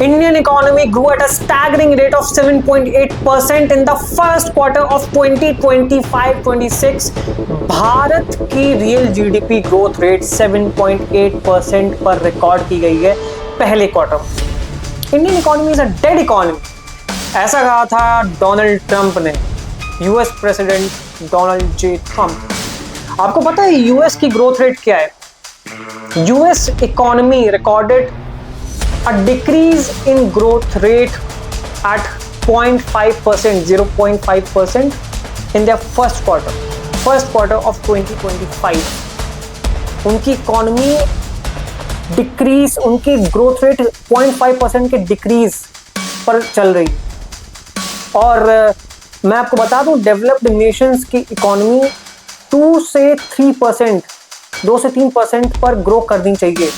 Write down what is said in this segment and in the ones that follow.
Indian economy grew at a staggering rate of 7.8% in the first quarter of 2025-26. Bharat की real GDP growth rate 7.8% पर record की गई है पहले क्वार्टर में। Indian economy is a dead economy, ऐसा कहा था डोनाल्ड ट्रंप ने, US president Donald J Trump. आपको पता है यूएस की ग्रोथ रेट क्या है? US economy recorded a decrease in growth rate at 0.5% in their first quarter of 2025. उनकी इकोनॉमी डिक्रीज, उनकी ग्रोथ रेट 0.5% के डिक्रीज पर चल रही। और मैं आपको बता दूं, डेवलप्ड नेशंस की इकोनॉमी 2 से 3% पर ग्रो करनी चाहिए,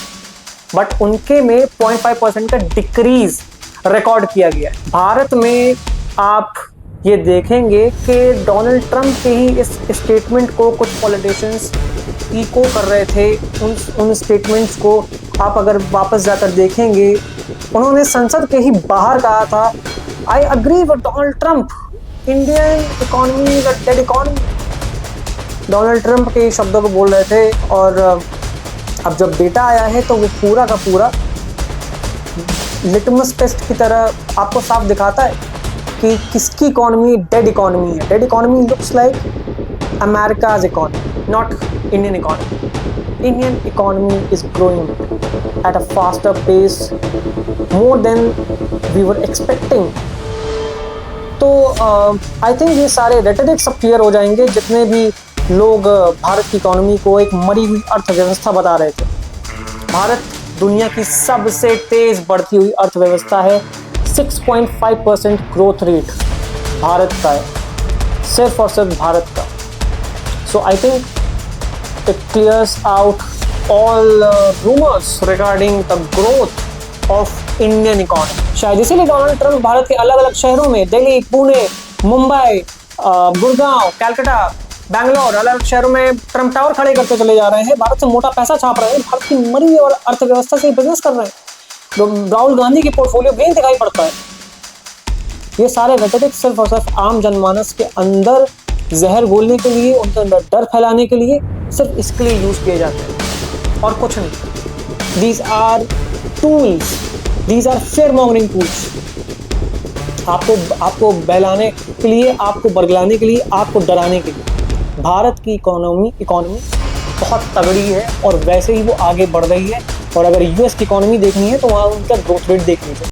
बट उनके में 0.5% का डिक्रीज रिकॉर्ड किया गया है। भारत में आप ये देखेंगे कि डोनाल्ड ट्रंप के ही इस स्टेटमेंट को कुछ पॉलिटिशियंस इको कर रहे थे। उन स्टेटमेंट्स को आप अगर वापस जाकर देखेंगे, उन्होंने संसद के ही बाहर कहा था, I agree with Donald Trump, Indian economy is a dead economy. Donald Trump के शब्दों को बोल रहे थे, और अब जब डेटा आया है तो वो पूरा का पूरा लिटमस टेस्ट की तरह आपको साफ दिखाता है कि किसकी इकोनॉमी डेड इकोनॉमी है। Dead economy looks like America's economy, not Indian economy. Indian economy is growing at a faster pace, more than we were expecting. तो आई थिंक ये सारे रेटरिक्स अब क्लियर हो जाएंगे जितने भी लोग भारत की इकोनॉमी को एक मरी हुई अर्थव्यवस्था बता रहे थे। भारत दुनिया की सबसे तेज बढ़ती हुई अर्थव्यवस्था है। 6.5% ग्रोथ रेट भारत का है, सिर्फ और सिर्फ भारत का। So I think it clears out all rumours regarding the growth of Indian economy. शायद इसीलिए डोनाल्ड ट्रंप भारत के अलग अलग शहरों में, दिल्ली, पुणे, मुंबई, गुड़गांव, कलकत्ता, बैंगलोर, अलग शहरों में ट्रंप टावर खड़े करते चले जा रहे हैं। भारत से मोटा पैसा छाप रहे हैं, भारत की मरी हुई और अर्थव्यवस्था से बिजनेस कर रहे हैं। राहुल गांधी की पोर्टफोलियो ग्रीन दिखाई पड़ता है। ये सारे रेटरिक सिर्फ और सिर्फ आम जनमानस के अंदर जहर घोलने के लिए, उनके अंदर डर फैलाने के लिए, सिर्फ इसके लिए यूज किए जाते हैं और कुछ नहीं। These are tools, these are fear mongering tools. आपको बहलाने के लिए, आपको बरगलाने के लिए, आपको डराने के लिए। भारत की इकोनॉमी बहुत तगड़ी है और वैसे ही वो आगे बढ़ रही है। और अगर यूएस की इकोनॉमी देखनी है तो वहाँ उनका ग्रोथ रेट देखनी चाहिए।